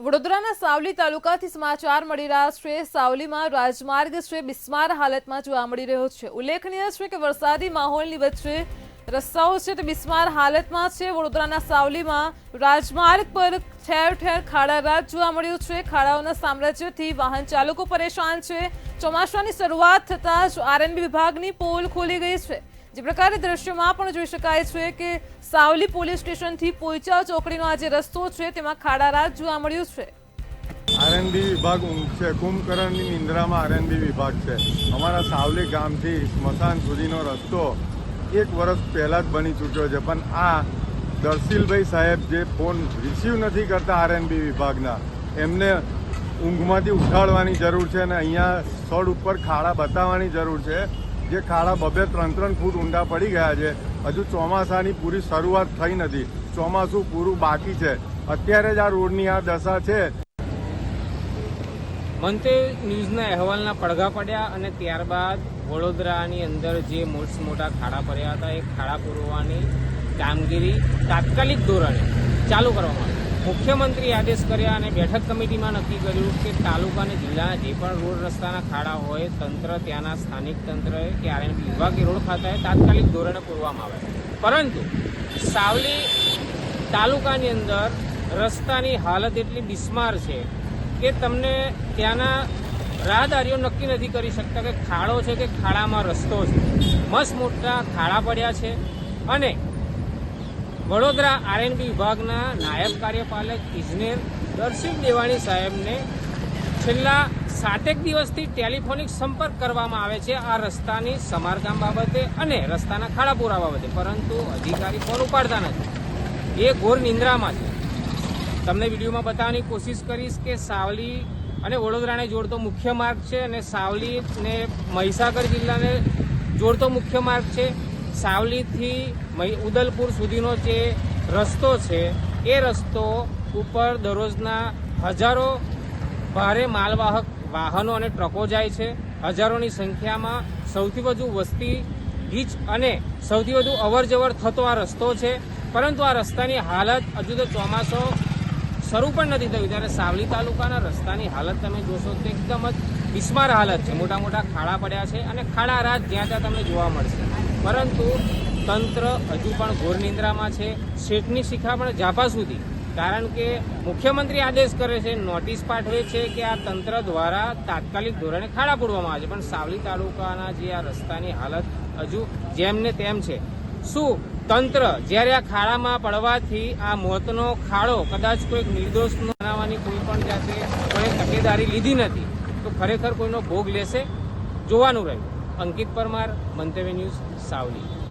વડોદરાના સાવલી તાલુકાથી સમાચાર મળી રહ્યા છે। સાવલીમાં રાજમાર્ગ છે બિસ્માર હાલતમાં જોવા મળી રહ્યો છે। ઉલ્લેખનીય છે કે વરસાદી માહોલની વચ્ચે રસ્તાઓ છે તે બિસ્માર હાલતમાં છે। વડોદરાના સાવલીમાં રાજમાર્ગ પર ઠેર ઠેર ખાડારાજ જોવા મળ્યું છે। ખાડાઓના સામ્રાજ્યથી વાહન ચાલકો પરેશાન છે। ચોમાસાની શરૂઆત થતાં જ આરએનબી વિભાગની પોલ ખોલી ગઈ છે। જે પ્રકારે દ્રશ્યમાં પણ જોઈ શકાય છે કે સાવલી પોલીસ સ્ટેશનથી પોઈચા ચોકડીનો આ જે રસ્તો છે તેમાં ખાડારાજ જોવા મળ્યું છે। આરએનબી વિભાગ ઊંઘ છે, કુંભકર્ણની નિંદ્રામાં આરએનબી વિભાગ છે। અમારા સાવલી ગામથી સ્મશાન સુધીનો રસ્તો 1 વર્ષ પહેલાં જ બની ચૂક્યો છે, પણ આ દર્શીલભાઈ સાહેબ જે ફોન રિસીવ નથી કરતા આરએનબી વિભાગના, એમને ઊંઘમાંથી ઉઠાડવાની જરૂર છે અને અહીંયા સ્થળ ઉપર ખાડા બતાવવાની જરૂર છે। જે ખાડા 2-3 ફૂટ ઊંડા પડી ગયા છે। હજુ ચોમાસાની પૂરી શરૂઆત થઈ નથી, ચોમાસું પૂરું બાકી છે। અત્યારે જ આ રોડની આ દશા છે। મંતવ્ય ન્યૂઝના અહેવાલના પડઘા પડ્યા અને ત્યારબાદ વડોદરાની અંદર જે મોટા ખાડા પડ્યા હતા એ ખાડા પૂરવાની કામગીરી તાત્કાલિક ધોરણે ચાલુ કરવામાં આવી। મુખ્યમંત્રીએ આદેશ કર્યા અને બેઠક કમિટીમાં નક્કી કર્યું કે તાલુકા અને જિલ્લાના જે પણ રોડ રસ્તાના ખાડા હોય તંત્ર, ત્યાંના સ્થાનિક તંત્રએ કે આરએનબી વિભાગે રોડ ખાતાએ તાત્કાલિક ધોરણે પૂરવામાં આવે। પરંતુ સાવલી તાલુકાની અંદર રસ્તાની હાલત એટલી બિસ્માર છે કે તમને ત્યાંના રાહદારીઓ નક્કી નથી કરી શકતા કે ખાડો છે કે ખાડામાં રસ્તો છે। મસ્ત મોટા ખાડા પડ્યા છે અને વડોદરા આરએનબી વિભાગના નાયબ કાર્યપાલક ઇજનેર દર્શિલ દેવાણી સાહેબને છેલ્લા 7 દિવસથી ટેલિફોનિક સંપર્ક કરવામાં આવે છે આ રસ્તાની સમારકામ બાબતે અને રસ્તાના ખાડા પૂરા બાબતે, પરંતુ અધિકારી ફોન ઉપાડતા નથી। એ ઘોર નિંદ્રામાં છે। તમને વિડીયોમાં બતાવવાની કોશિશ કરીશ કે સાવલી અને વડોદરાને જોડતો મુખ્ય માર્ગ છે અને સાવલી ને મહીસાગર જિલ્લાને જોડતો મુખ્ય માર્ગ છે। સાવલીથી ઉદલપુર સુધીનો જે રસ્તો છે એ રસ્તો ઉપર દરરોજના હજારો ભારે માલવાહક વાહનો અને ટ્રકો જાય છે। હજારોની સંખ્યામાં સૌથી વધુ વસ્તી ગીચ અને સૌથી વધુ અવરજવર થતો આ રસ્તો છે, પરંતુ આ રસ્તાની હાલત હજુ તો ચોમાસો શરૂ પણ નથી થયું ત્યારે સાવલી તાલુકાના રસ્તાની હાલત તમે જોશો તો એકદમ જ બિસ્માર હાલત છે। મોટા મોટા ખાડા પડ્યા છે અને ખાડા રાજ જ્યાં ત્યાં તમને જોવા મળશે, પરંતુ તંત્ર હજુ પણ ઘોર નિંદ્રામાં છે। શેઠની શિખા પણ ઝાપા સુધી, કારણ કે મુખ્યમંત્રી આદેશ કરે છે, નોટિસ પાઠવે છે કે આ તંત્ર દ્વારા તાત્કાલિક ધોરણે ખાડા પૂરવામાં આવે છે, પણ સાવલી તાલુકાના જે આ રસ્તાની હાલત હજુ જેમને તેમ છે। શું તંત્ર જ્યારે આ ખાડામાં પડવાથી આ મોતનો ખાડો કદાચ કોઈક નિર્દોષ બનાવવાની કોઈ પણ જાતે કોઈ તકેદારી લીધી નથી તો ખરેખર કોઈનો ભોગ લેશે? જોવાનું રહ્યું। અંકિત પરમાર, મંતવ્ય ન્યૂઝ, સાવલી।